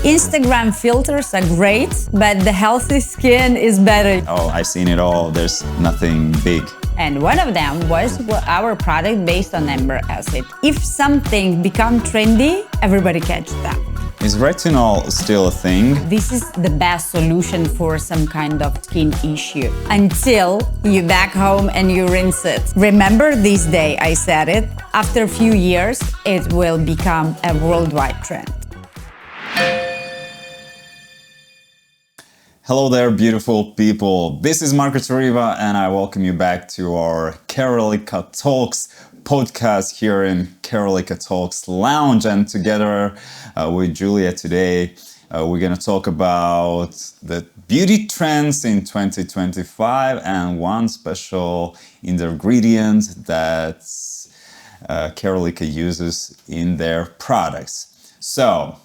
Instagram filters are great, but the healthy skin is better. Oh, I've seen it all. There's nothing big. And one of them was our product based on amber acid. If something becomes trendy, everybody catches that. Is retinol still a thing? This is the best solution for some kind of skin issue until you're back home and you rinse it. Remember this day, I said it. After a few years, it will become a worldwide trend. Hello there, beautiful people. This is Markus Riva, and I welcome you back to our CARELIKA Talks podcast here in CARELIKA Talks Lounge. And together with Julija today, we're going to talk about the beauty trends in 2025 and one special ingredient that CARELIKA uses in their products. So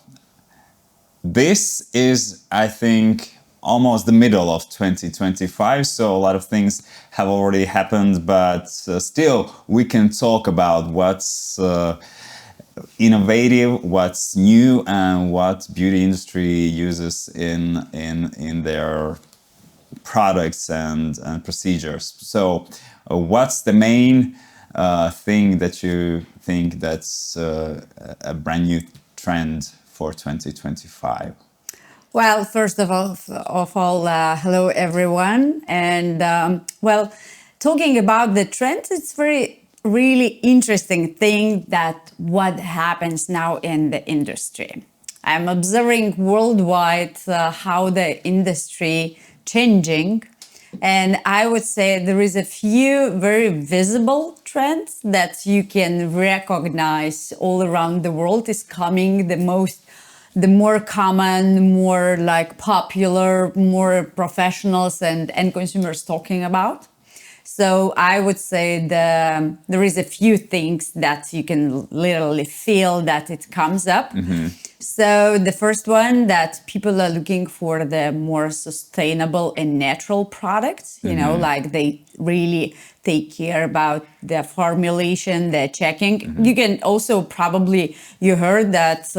this is, I think, almost the middle of 2025, so a lot of things have already happened, but still we can talk about what's innovative, what's new, and what beauty industry uses in their products and procedures. So what's the main thing that you think that's a brand new trend for 2025? Well, first of all, hello everyone. And talking about the trends, it's really interesting thing that what happens now in the industry. I'm observing worldwide how the industry changing. And I would say there is a few very visible trends that you can recognize all around the world is coming the more common, more like popular, more professionals and consumers talking about. So I would say there is a few things that you can literally feel that it comes up. Mm-hmm. So the first one that people are looking for the more sustainable and natural products, you know, like they really take care about the formulation, the checking. Mm-hmm. You can also probably, you heard that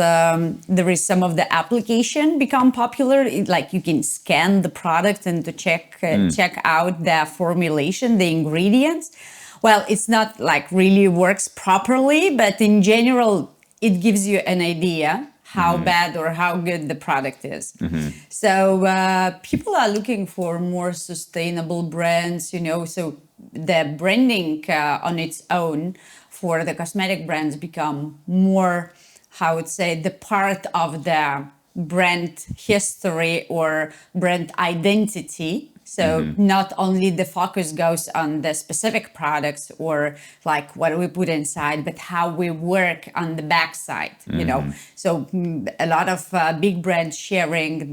there is some of the application become popular, like you can scan the product and to check out the formulation, the ingredients. Well, it's not like really works properly, but in general, it gives you an idea how bad or how good the product is. Mm-hmm. So people are looking for more sustainable brands, you know, so the branding on its own for the cosmetic brands become more, how I would say, the part of the brand history or brand identity. So not only the focus goes on the specific products or like what we put inside, but how we work on the backside, you know. So a lot of big brands sharing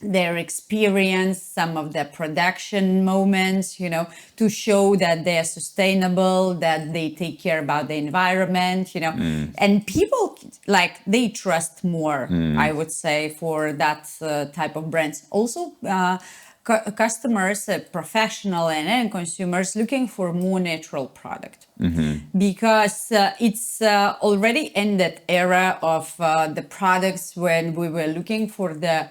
their experience, some of the production moments, you know, to show that they're sustainable, that they take care about the environment, you know. And people, like, they trust more, I would say, for that type of brands. Also, customers, professional and end consumers looking for more natural product because it's already ended era of the products when we were looking for the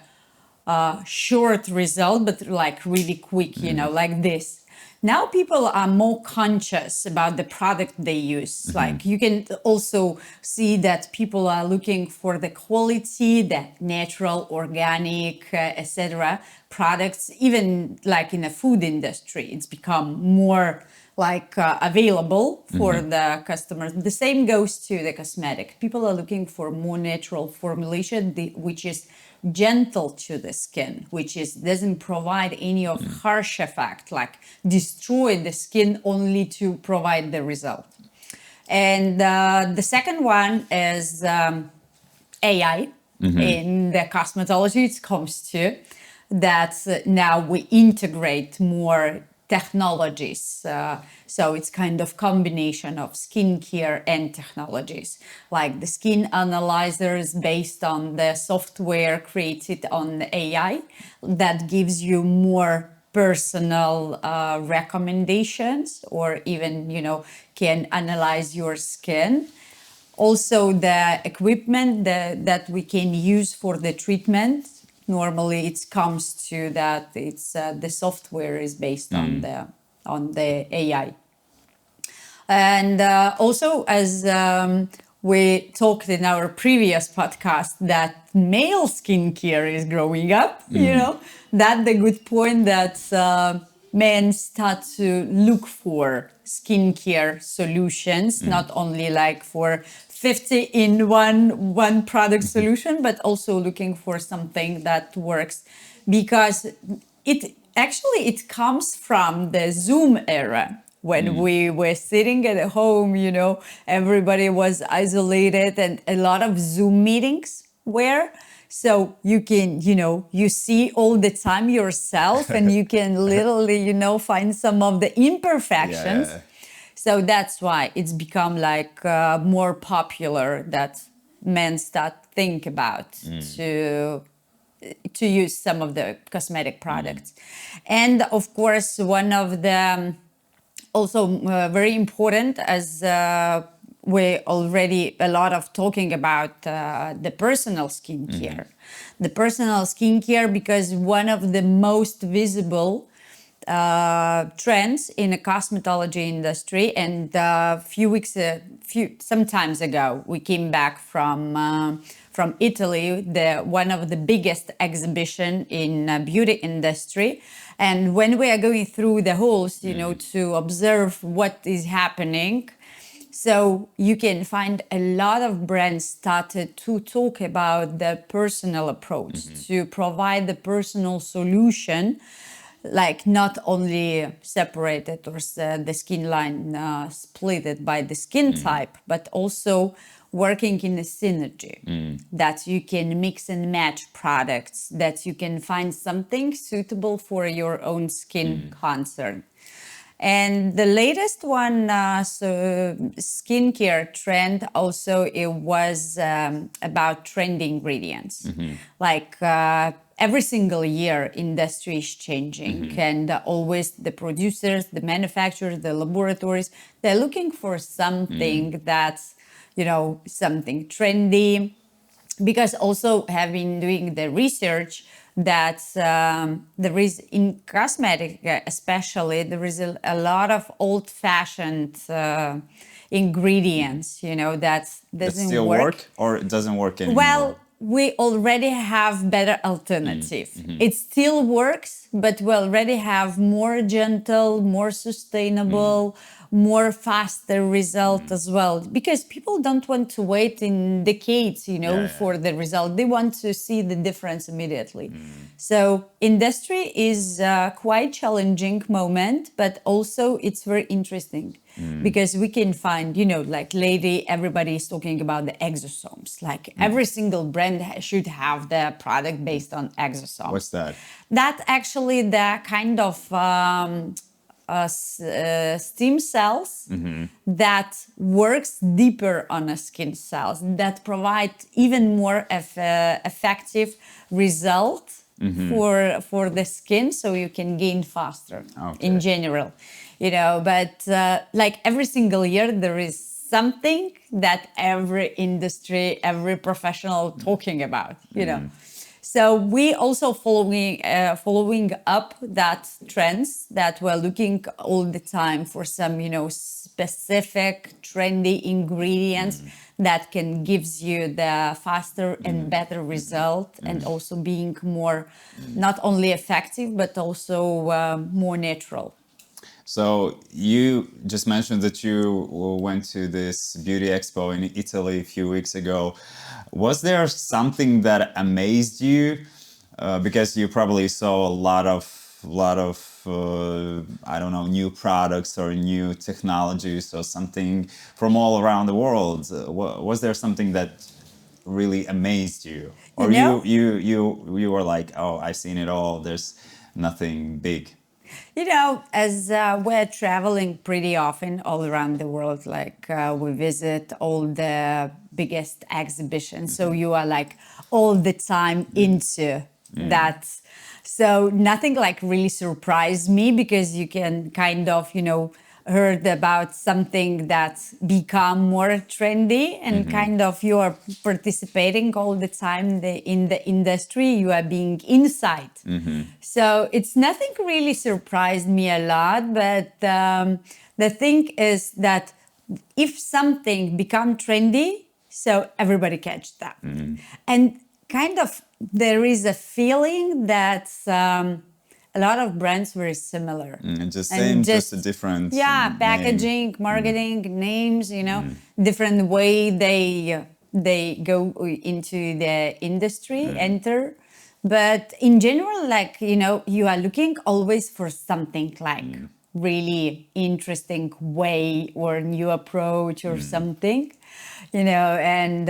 short result, but like really quick, you know, like this. Now people are more conscious about the product they use. Like you can also see that people are looking for the quality, the natural, organic, etc. products. Even like in the food industry, it's become more like available for the customers. The same goes to the cosmetic. People are looking for more natural formulation, which is gentle to the skin, which doesn't provide any of harsh effect, like destroy the skin only to provide the result. And the second one is AI in the cosmetology. It comes to that now we integrate more technologies. So it's kind of combination of skincare and technologies, like the skin analyzers based on the software created on AI that gives you more personal recommendations, or even, you know, can analyze your skin. Also the equipment that we can use for the treatment. Normally it comes to that it's the software is based on the AI. And also, as we talked in our previous podcast, that male skincare is growing up, that's the good point that men start to look for skincare solutions, not only like for 50 in one product solution, but also looking for something that works, because it comes from the Zoom era when we were sitting at home, everybody was isolated and a lot of Zoom meetings were. So you can, you see all the time yourself and you can literally, find some of the imperfections. Yeah. So that's why it's become like more popular that men start think about to use some of the cosmetic products. And of course, one of the also very important, as we already a lot of talking about the personal skincare. The personal skincare, because one of the most visible trends in the cosmetology industry, and some times ago we came back from Italy, one of the biggest exhibition in beauty industry. And when we are going through the halls, to observe what is happening, so you can find a lot of brands started to talk about the personal approach, to provide the personal solution, like not only separated or the skin line split by the skin type, but also working in a synergy, that you can mix and match products, that you can find something suitable for your own skin concern. And the latest one, so skincare trend, also it was about trendy ingredients. Like every single year, industry is changing, and always the producers, the manufacturers, the laboratories, they're looking for something that's, something trendy. Because also having doing the research that there is in cosmetic, especially, there is a lot of old-fashioned ingredients, that doesn't still work, or it doesn't work anymore? Well, we already have better alternative. It still works, but we already have more gentle, more sustainable, more faster result as well. Because people don't want to wait in decades, for the result. They want to see the difference immediately. So industry is quite challenging moment, but also it's very interesting. Because we can find, like lately, everybody is talking about the exosomes. Like every single brand should have the product based on exosomes. What's that? That's actually the kind of stem cells that works deeper on a skin cells, that provide even more effective result for the skin, so you can gain faster in general. But like every single year there is something that every industry, every professional talking about, So we also following up that trends, that we're looking all the time for some, specific trendy ingredients that can gives you the faster and better result, and also being more, not only effective, but also more natural. So you just mentioned that you went to this beauty expo in Italy a few weeks ago. Was there something that amazed you? Because you probably saw a lot of I don't know, new products or new technologies or something from all around the world. Was there something that really amazed you, or you were like, oh, I've seen it all, there's nothing big? As we're traveling pretty often all around the world, like we visit all the biggest exhibitions. So you are like all the time into that. So nothing like really surprised me, because you can kind of, heard about something that's become more trendy and kind of you are participating all the time in the industry, you are being inside. So it's nothing really surprised me a lot, but the thing is that if something become trendy, so everybody catch that. And kind of there is a feeling that a lot of brands were similar. Just And same, just a different yeah, name. packaging, marketing, names, different way they go into the industry, enter. But in general, like, you are looking always for something like really interesting way or new approach or something, and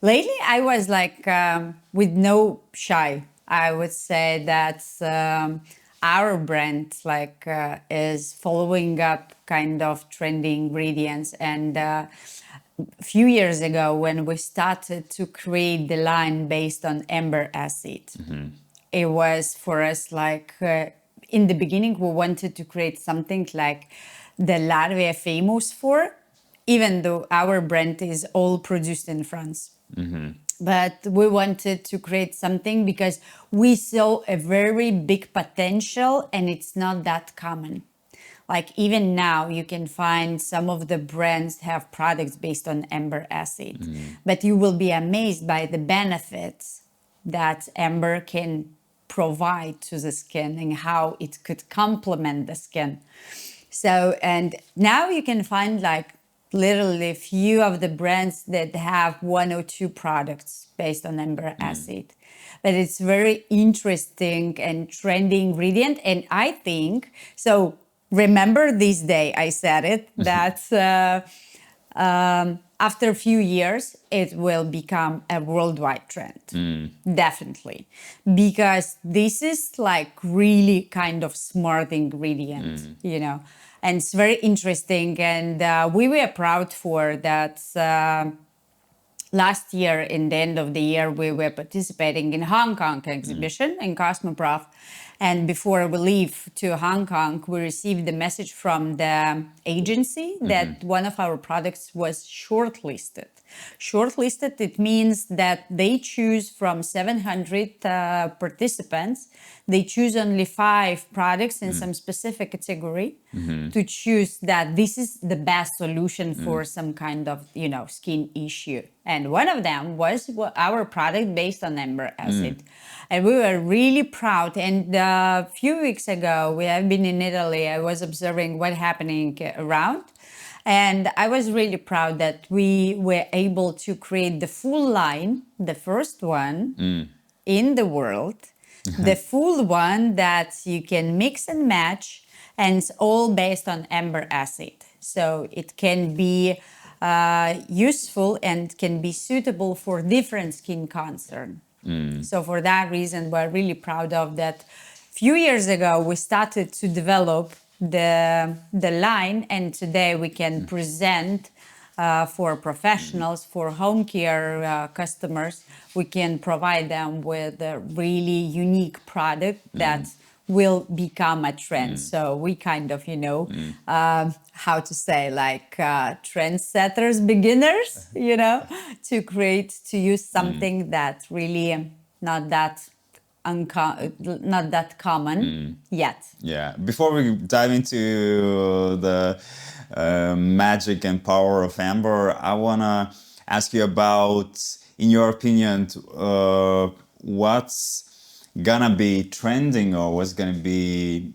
lately I was like, with no shy, I would say that our brand like is following up kind of trendy ingredients. And a few years ago when we started to create the line based on amber acid, it was for us like in the beginning we wanted to create something like the lard we are famous for, even though our brand is all produced in France. But we wanted to create something because we saw a very big potential and it's not that common. Like even now you can find some of the brands have products based on amber acid, but you will be amazed by the benefits that amber can provide to the skin and how it could complement the skin. So, and now you can find like literally a few of the brands that have one or two products based on amber acid. But it's very interesting and trendy ingredient. And I think, so remember this day, I said it, that after a few years, it will become a worldwide trend. Definitely. Because this is like really kind of smart ingredient, and it's very interesting. And we were proud for that. Last year, in the end of the year, we were participating in Hong Kong exhibition in Cosmoprof. And before we leave to Hong Kong, we received the message from the agency that one of our products was shortlisted. Shortlisted, it means that they choose from 700 participants, they choose only 5 products in some specific category to choose that this is the best solution for some kind of, skin issue. And one of them was our product based on amber acid. And we were really proud. And a few weeks ago, we have been in Italy. I was observing what's happening around. And I was really proud that we were able to create the full line, the first one in the world, the full one that you can mix and match, and it's all based on amber acid. So it can be useful and can be suitable for different skin concern. So for that reason, we're really proud of that. Few years ago, we started to develop the line, and today we can present for professionals, for home care customers, we can provide them with a really unique product that will become a trend. So we kind of, how to say, like trendsetters, beginners, to use something that really not that common yet. Yeah. Before we dive into the magic and power of amber, I want to ask you about, in your opinion, what's gonna be trending or what's gonna be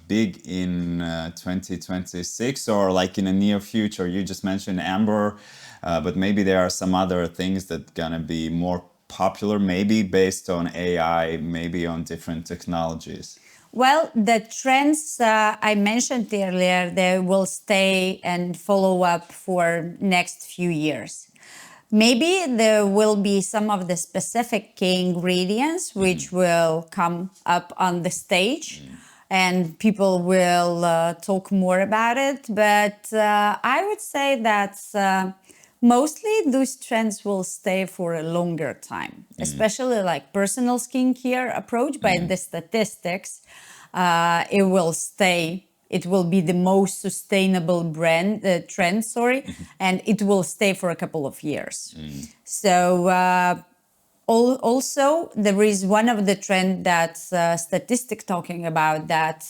big in 2026 or like in the near future. You just mentioned amber, but maybe there are some other things that gonna be more popular, maybe based on AI, maybe on different technologies. Well, the trends I mentioned earlier, they will stay and follow up for next few years. Maybe there will be some of the specific key ingredients which will come up on the stage and people will talk more about it. But I would say that mostly those trends will stay for a longer time, especially like personal skincare approach. By the statistics, it will stay it will be the most sustainable trend, and it will stay for a couple of years. So also there is one of the trend that's statistic talking about that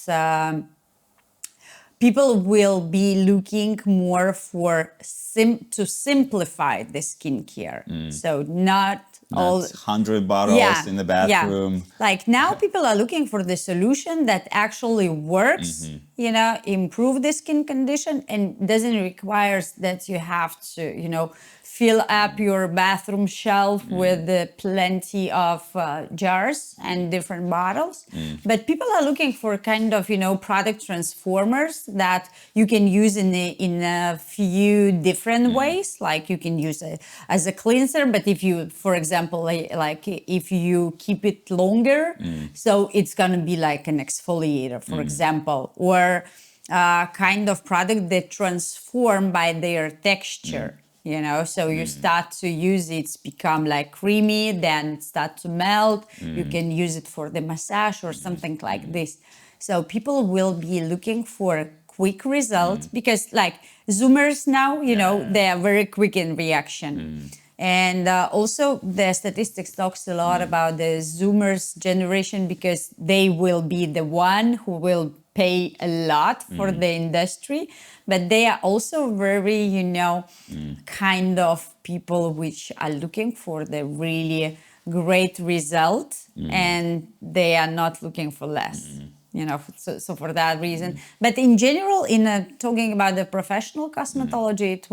people will be looking more for to simplify the skincare. So not all 100 bottles in the bathroom. Yeah. Like now people are looking for the solution that actually works, improve the skin condition and doesn't require that you have to, fill up your bathroom shelf with plenty of jars and different bottles. But people are looking for kind of, product transformers that you can use in a few different ways. Like you can use it as a cleanser, but if you, for example, like if you keep it longer, so it's going to be like an exfoliator, for example, or kind of product that transform by their texture. So you start to use it, it's become like creamy, then start to melt. You can use it for the massage or something like this. So people will be looking for quick results because like Zoomers now, they are very quick in reaction. And also the statistics talks a lot about the Zoomers generation because they will be the one who will pay a lot for the industry, but they are also very, kind of people which are looking for the really great result and they are not looking for less. So for that reason. But in general, in talking about the professional cosmetology, it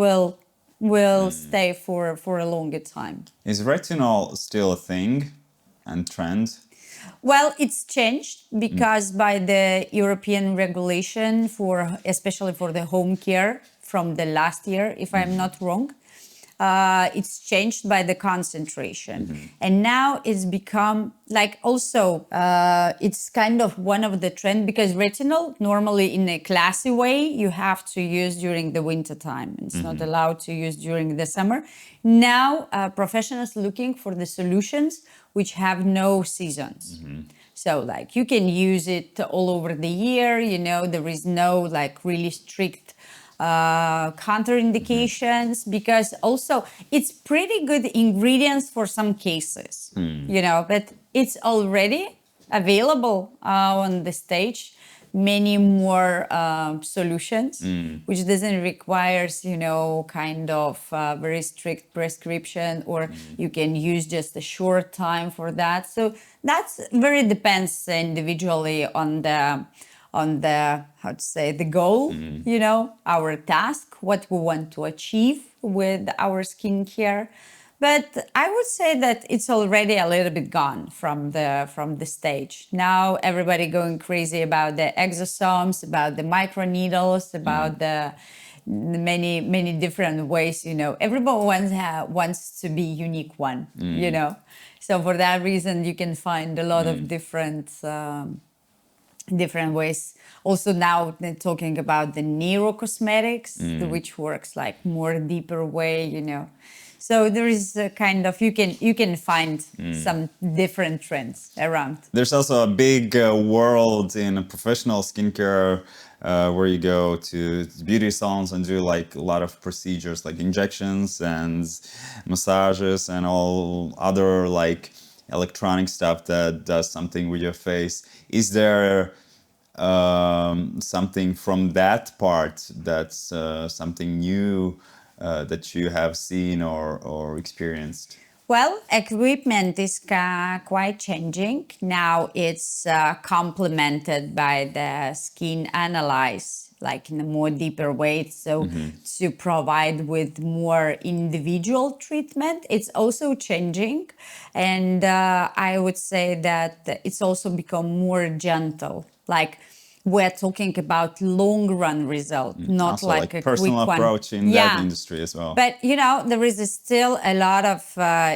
will stay for a longer time. Is retinol still a thing and trend? Well, it's changed because by the European regulation especially for the home care from the last year, if I'm not wrong, it's changed by the concentration. And now it's become like also, it's kind of one of the trend because retinol normally in a classy way, you have to use during the winter time. It's not allowed to use during the summer. Now, professionals looking for the solutions which have no seasons. So like you can use it all over the year, there is no like really strict contraindications because also it's pretty good ingredients for some cases, but it's already available on the stage. Many more solutions, which doesn't require, kind of very strict prescription, or you can use just a short time for that. So that's very depends individually on the how to say the goal, our task, what we want to achieve with our skincare. But I would say that it's already a little bit gone from the stage. Now everybody going crazy about the exosomes, about the microneedles, about the many different ways. Everybody wants to be unique one. So for that reason, you can find a lot of different ways. Also now they're talking about the neurocosmetics, which works like more deeper way. So there is a kind of you can find some different trends around. There's also a big world in professional skincare where you go to beauty salons and do like a lot of procedures like injections and massages and all other like electronic stuff that does something with your face. Is there something from that part that's something new that you have seen or experienced? Well, equipment is quite changing. Now it's complemented by the skin analyze, like in a more deeper way. So to provide with more individual treatment, it's also changing. And I would say that it's also become more gentle. Like we're talking about long run result, not also like a personal quick approach one. in that industry as well. But there is still a lot of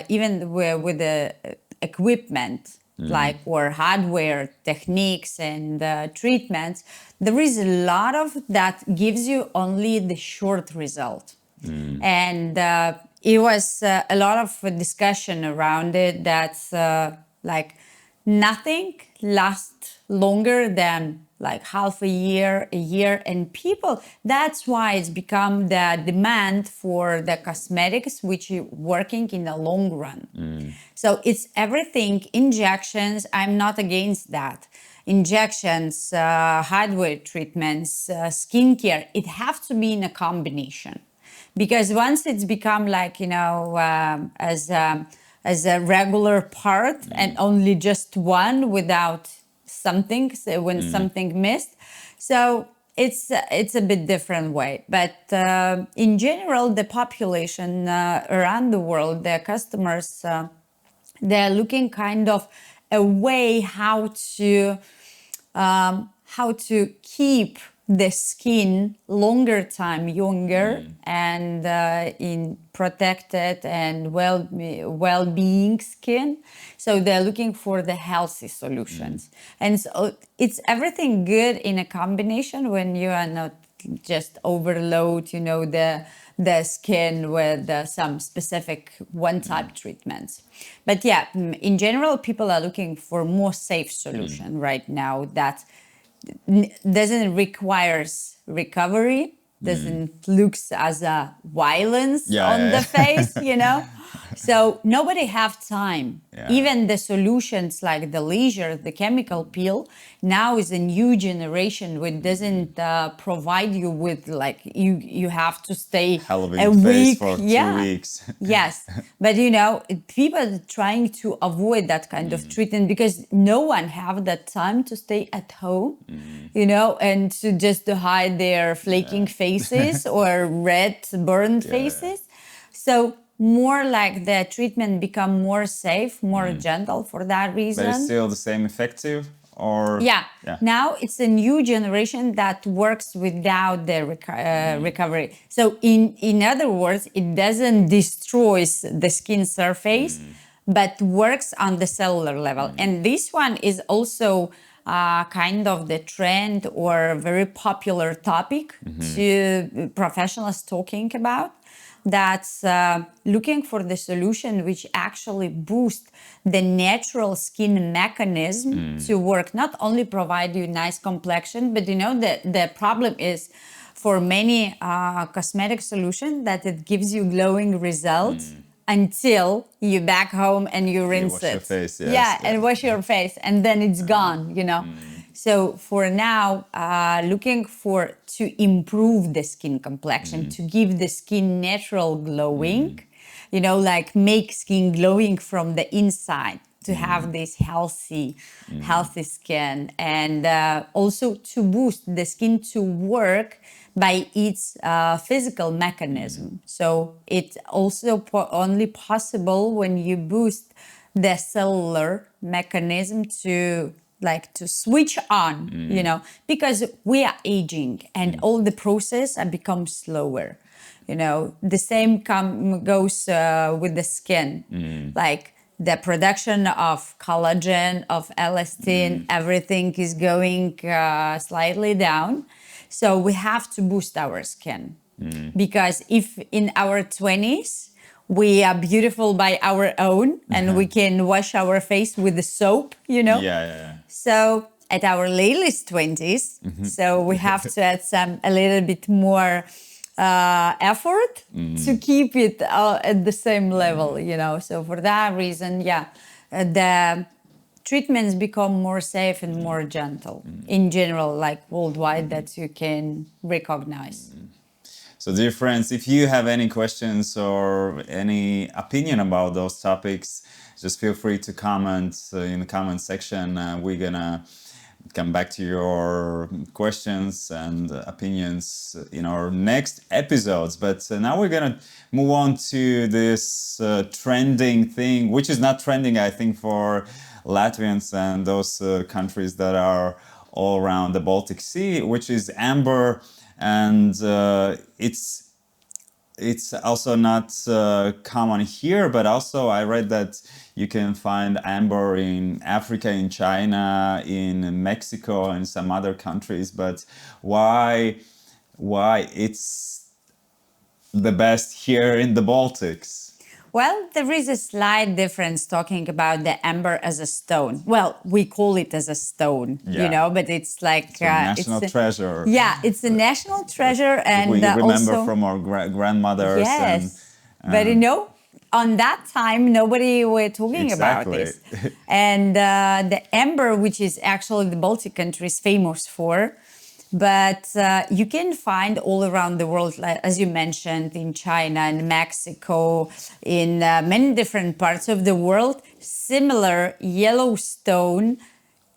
even with the equipment like or hardware techniques and treatments, there is a lot of that gives you only the short result. And it was a lot of discussion around it that's like nothing lasts longer than like half a year, and people, that's why it's become the demand for the cosmetics which are working in the long run. So it's everything, injections, I'm not against that. Injections, hardware treatments, skincare, it has to be in a combination. Because once it's become like, as a regular part and only just one without something, so when something missed, so it's a bit different way. But in general, the population around the world, their customers, they're looking kind of a way how to keep the skin longer time younger and in protected and well-being skin. So they're looking for the healthy solutions. And so it's everything good in a combination when you are not just overload, the skin with some specific one type treatments. But yeah, in general, people are looking for more safe solution right now that doesn't requires recovery, doesn't looks as a violence on the face, So nobody have time. Even the solutions like the laser, the chemical peel, now is a new generation which doesn't provide you with like you have to stay a week for 2 weeks. Yes, but people are trying to avoid that kind of treatment because no one have that time to stay at home, and to just to hide their flaking faces or red burned faces. So more like the treatment become more safe, more gentle for that reason. But it's still the same effective? Or now it's a new generation that works without the recovery. So in other words, it doesn't destroy the skin surface, but works on the cellular level. And this one is also kind of the trend or very popular topic to professionals talking about. That's looking for the solution which actually boosts the natural skin mechanism to work, not only provide you nice complexion, but the problem is for many cosmetic solutions that it gives you glowing results until you back home and you rinse wash it. your face, and wash your face, and then it's gone, So for now, looking to improve the skin complexion, to give the skin natural glowing, like make skin glowing from the inside, to have this healthy skin, and also to boost the skin to work by its physical mechanism. So it's also only possible when you boost the cellular mechanism to switch on, because we are aging and all the process become slower. The same goes with the skin, like the production of collagen, of elastin, everything is going slightly down. So we have to boost our skin, because if in our 20s, we are beautiful by our own and we can wash our face with the soap, So at our latest 20s, so we have to add a little bit more effort to keep it at the same level, So for that reason, the treatments become more safe and more gentle in general, like worldwide, that you can recognize. So dear friends, if you have any questions or any opinion about those topics, just feel free to comment in the comment section. We're gonna come back to your questions and opinions in our next episodes. But now we're gonna move on to this trending thing, which is not trending, I think, for Latvians and those countries that are all around the Baltic Sea, which is amber. And it's also not common here, but also I read that you can find amber in Africa, in China, in Mexico, and some other countries. But why it's the best here in the Baltics? Well, there is a slight difference talking about the amber as a stone. Well, we call it as a stone, Yeah. but it's like So national treasure. yeah, it's a national treasure, and We remember also from our grandmothers and yes, but on that time nobody were talking about exactly. this, and the amber, which is actually the Baltic countries famous for. But you can find all around the world, like, as you mentioned, in China and Mexico, in many different parts of the world, similar yellow stone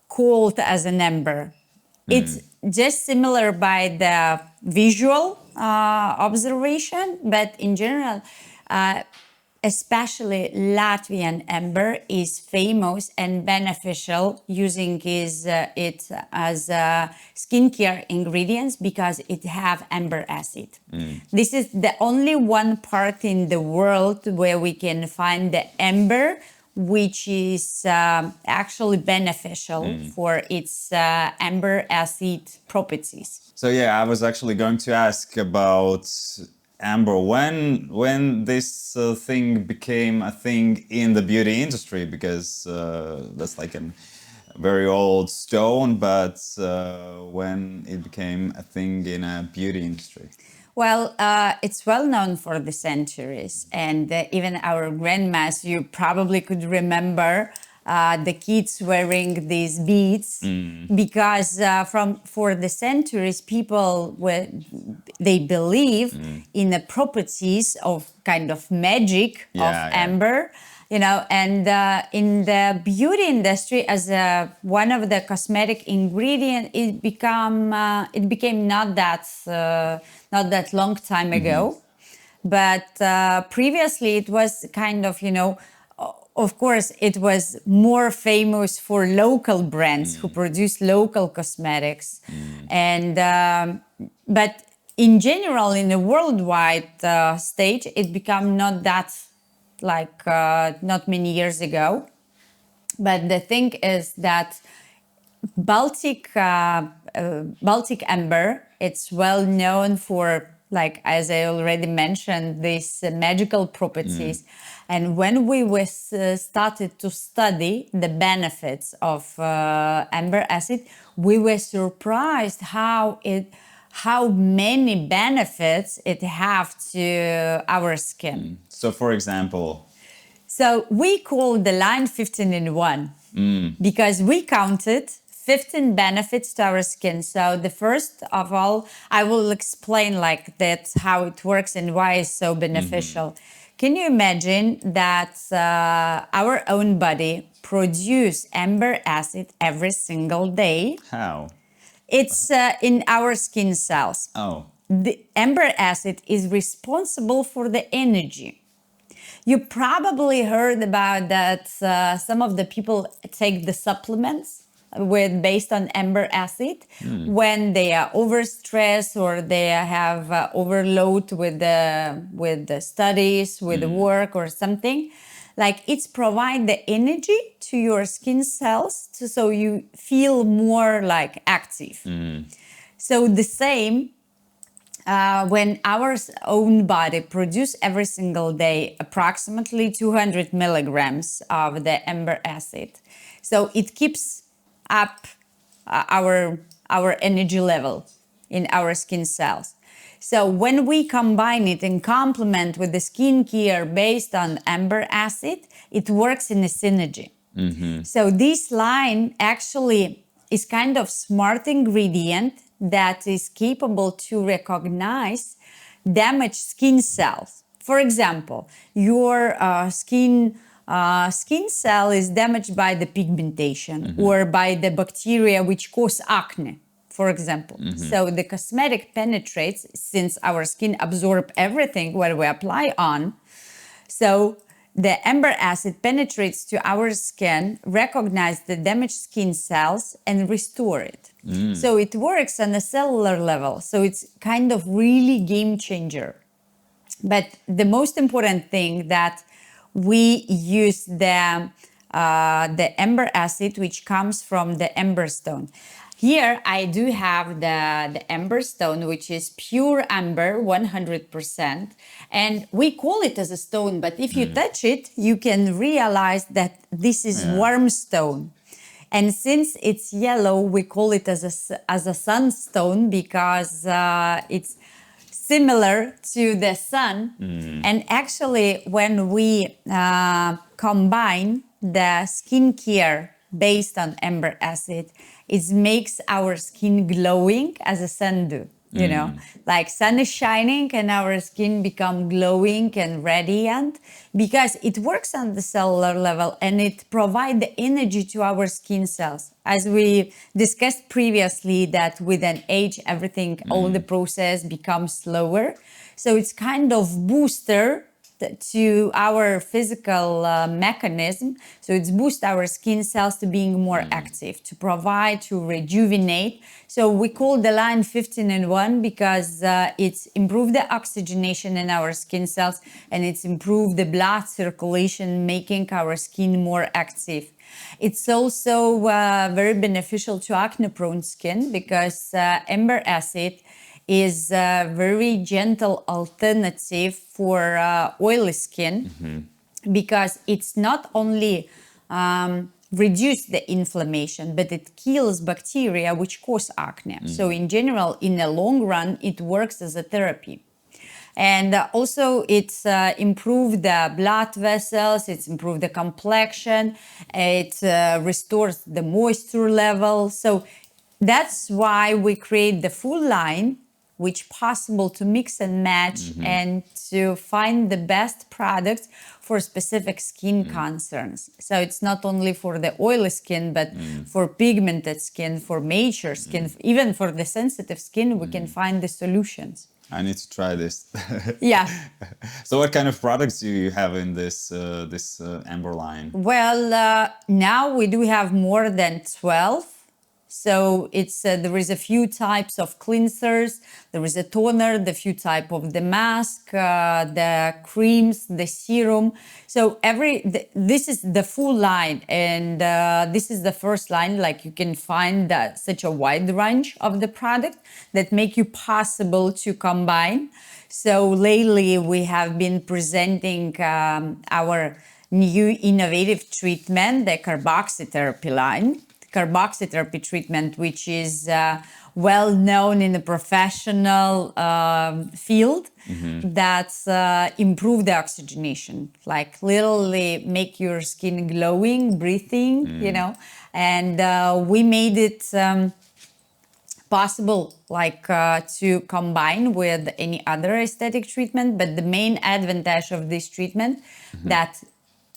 called as an amber. It's just similar by the visual observation, but in general, especially Latvian amber is famous and beneficial using it as skincare ingredients because it have amber acid. This is the only one part in the world where we can find the amber which is actually beneficial for its amber acid properties. So yeah, I was actually going to ask about amber when this thing became a thing in the beauty industry, because that's like a very old stone, but when it became a thing in a beauty industry. Well, it's well known for the centuries, and even our grandmas, you probably could remember the kids wearing these beads because for the centuries, they believe in the properties of kind of magic of amber. And in the beauty industry, as one of the cosmetic ingredient, it became not that long time ago, but previously it was kind of of course it was more famous for local brands who produce local cosmetics, and but in general, in a worldwide stage, it became not that not many years ago. But the thing is that Baltic amber, it's well known for, like, as I already mentioned, these magical properties. And when we started to study the benefits of amber acid, we were surprised how many benefits it have to our skin. So, for example, so we call the line 15 in 1 because we counted 15 benefits to our skin. So the first of all, I will explain like that how it works and why it's so beneficial. Can you imagine that our own body produce amber acid every single day? How? It's in our skin cells. Oh. The amber acid is responsible for the energy. You probably heard about that some of the people take the supplements based on amber acid when they are overstressed or they have overload with the studies, with the work or something. Like, it's provide the energy to your skin cells so you feel more like active. So the same when our own body produce every single day approximately 200 milligrams of the amber acid. So it keeps up our energy level in our skin cells. So when we combine it and complement with the skincare based on amber acid, it works in a synergy. So this line actually is kind of smart ingredient that is capable to recognize damaged skin cells. For example, your skin cell is damaged by the pigmentation or by the bacteria which cause acne, for example. So the cosmetic penetrates, since our skin absorbs everything what we apply on. So the amber acid penetrates to our skin, recognize the damaged skin cells, and restore it. So it works on a cellular level. So it's kind of really game changer. But the most important thing that we use the amber acid, which comes from the amber stone. Here I do have the amber stone, which is pure amber, 100%. And we call it as a stone, but if you touch it, you can realize that this is warm stone. And since it's yellow, we call it as a sunstone because it's similar to the sun. And actually, when we combine the skincare based on amber acid, it makes our skin glowing as a sun do. You know, like sun is shining and our skin become glowing and radiant because it works on the cellular level and it provides the energy to our skin cells. As we discussed previously, that with an age, everything, all the process becomes slower. So it's kind of booster to our physical mechanism. So it's boost our skin cells to being more active, to provide, to rejuvenate. So we call the line 15 in 1 because it's improved the oxygenation in our skin cells and it's improved the blood circulation, making our skin more active. It's also very beneficial to acne-prone skin because amber acid is a very gentle alternative for oily skin because it's not only reduce the inflammation, but it kills bacteria which cause acne. So in general, in the long run, it works as a therapy. And also it's improved the blood vessels, it's improved the complexion, it restores the moisture level. So that's why we create the full line, which possible to mix and match and to find the best products for specific skin concerns. So it's not only for the oily skin, but for pigmented skin, for mature skin, even for the sensitive skin, we can find the solutions. I need to try this. Yeah. So what kind of products do you have in this amber line? Well, now we do have more than 12. So it's there is a few types of cleansers, there is a toner, the few type of the mask, the creams, the serum. So this is the full line, and this is the first line. Like you can find such a wide range of the product that make you possible to combine. So lately we have been presenting our new innovative treatment, the carboxytherapy line. Carboxytherapy treatment, which is well known in the professional field, that's improve the oxygenation, like literally make your skin glowing, breathing, you know. And we made it possible like to combine with any other aesthetic treatment, but the main advantage of this treatment that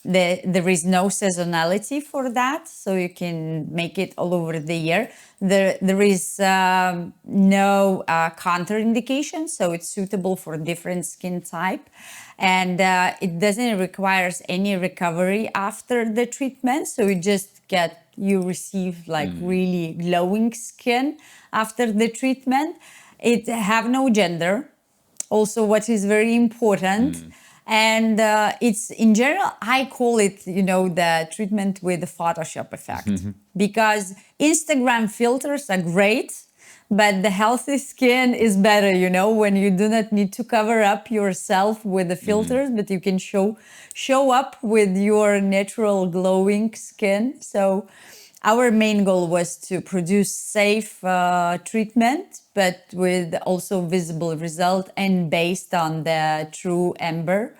there is no seasonality for that, so you can make it all over the year. There is no contraindication, so it's suitable for different skin type, and it doesn't require any recovery after the treatment. So you receive like really glowing skin after the treatment. It have no gender, also, what is very important. And it's in general, I call it, the treatment with the Photoshop effect, because Instagram filters are great, but the healthy skin is better, when you do not need to cover up yourself with the filters, but you can show up with your natural glowing skin. So our main goal was to produce safe treatment, but with also visible result and based on the true amber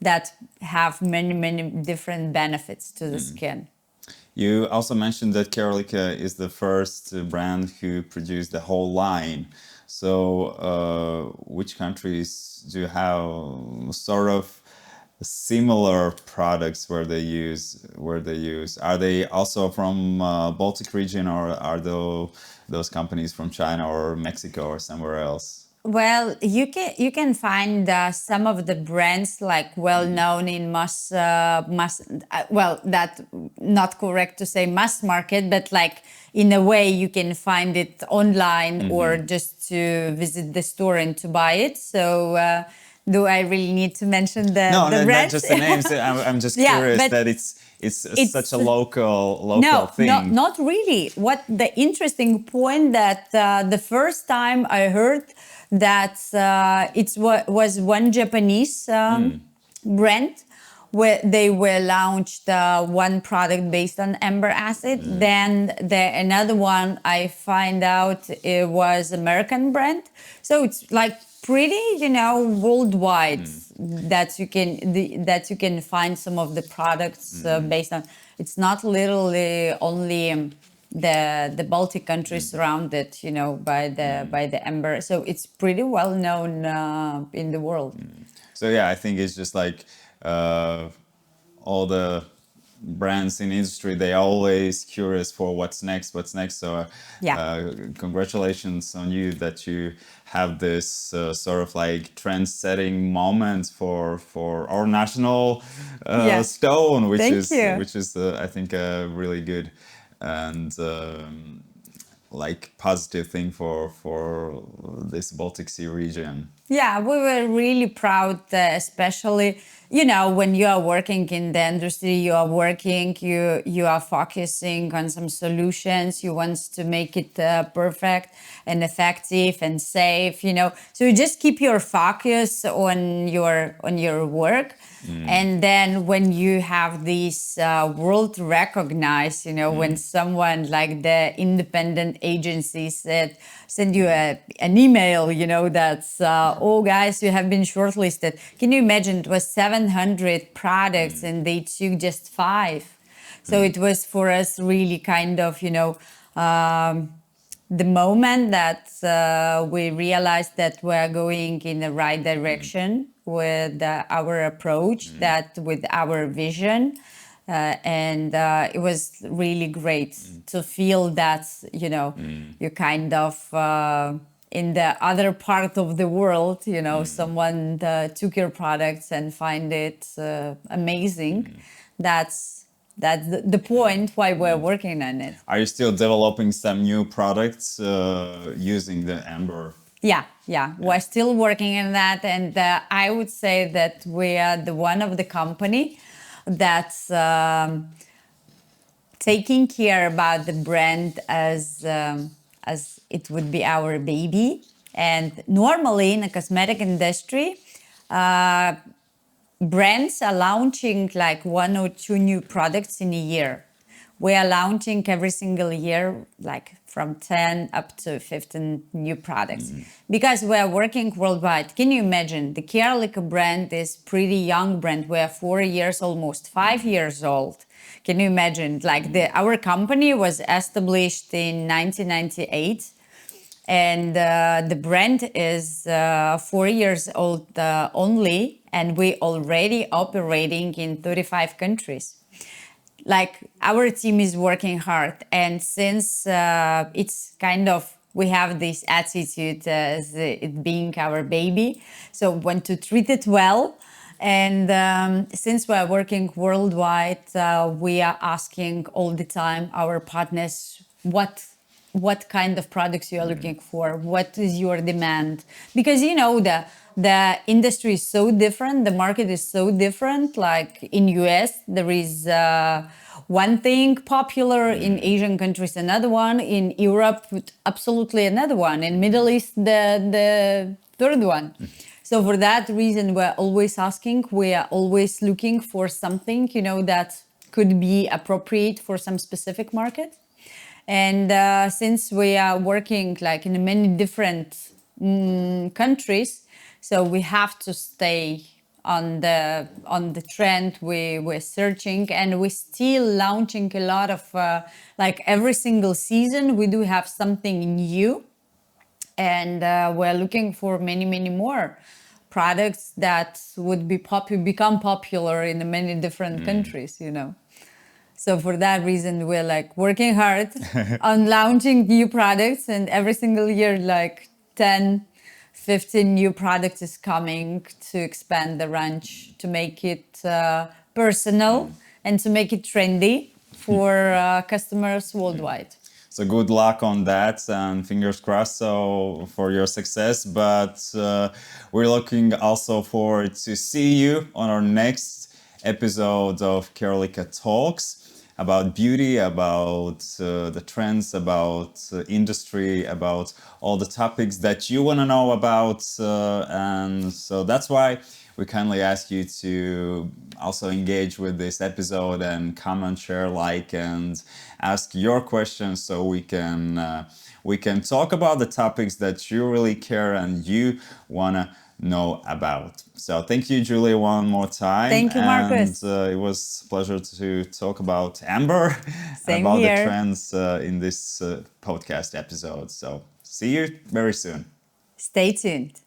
that have many, many different benefits to the skin. You also mentioned that CARELIKA is the first brand who produced the whole line. So which countries do you have sort of similar products where they use? Are they also from Baltic region, or are those companies from China or Mexico or somewhere else? Well, you can find some of the brands like well known in that not correct to say mass market, but like in a way you can find it online or just to visit the store and to buy it. So Do I really need to mention No, the not brand? just the names. I'm just Yeah, curious but that it's it's such a local no, thing. not really. What the interesting point that the first time I heard that was one Japanese brand where they were launched one product based on amber acid. Then another one I find out it was American brand. So it's like pretty, worldwide that you can find some of the products based on. It's not literally only the Baltic countries surrounded, by the amber. So it's pretty well known in the world. So yeah, I think it's just like all the brands in industry, they are always curious for what's next. So Yeah. congratulations on you that you have this sort of like trend-setting moment for our national Yeah. stone, which Thank you. is I think really good and like positive thing for this Baltic Sea region. Yeah, we were really proud, especially, when you are working in the industry, you are focusing on some solutions. You want to make it perfect and effective and safe, So you just keep your focus on your work. And then when you have these world recognized, when someone like the independent agency send you an email, that's, oh guys, you have been shortlisted. Can you imagine it was 700 products and they took just 5. So it was for us really kind of, the moment that we realized that we're going in the right direction with our approach, that with our vision. And it was really great to feel that, you kind of in the other part of the world, someone took your products and find it amazing. That's the point why we're working on it. Are you still developing some new products using the amber? Yeah. We're still working on that, and I would say that we are the one of the company that's taking care about the brand as it would be our baby. And normally in the cosmetic industry, brands are launching like 1 or 2 new products in a year. We are launching every single year, like from 10 up to 15 new products, because we are working worldwide. Can you imagine? The CARELIKA brand is pretty young brand. We are 4 years, almost 5 years old. Can you imagine? Like our company was established in 1998. And the brand is 4 years old only, and we already operating in 35 countries. Like our team is working hard, and since it's kind of we have this attitude as it being our baby, so want to treat it well. And since we are working worldwide, we are asking all the time our partners what kind of products you are looking for, what is your demand, because the industry is so different, the market is so different. Like in US there is one thing popular, in Asian countries another one, in Europe absolutely another one, in Middle East the third one. So for that reason we're always asking, we are always looking for something that could be appropriate for some specific market. And since we are working like in many different countries, so we have to stay on the trend we're searching, and we're still launching a lot of like every single season we do have something new, and we're looking for many more products that would become popular in many different countries. So for that reason, we're like working hard on launching new products, and every single year, like 10, 15 new products is coming to expand the range, to make it personal and to make it trendy for customers worldwide. So good luck on that, and fingers crossed so for your success. But we're looking also forward to see you on our next episode of CARELIKA Talks about beauty, about the trends, about industry, about all the topics that you want to know about. And so that's why we kindly ask you to also engage with this episode and comment, share, like, and ask your questions so we can talk about the topics that you really care and you want to know about. So thank you, Julia, one more time. Thank you, Markus. And it was a pleasure to talk about amber and Same about here. the trends in this podcast episode. So see you very soon. Stay tuned.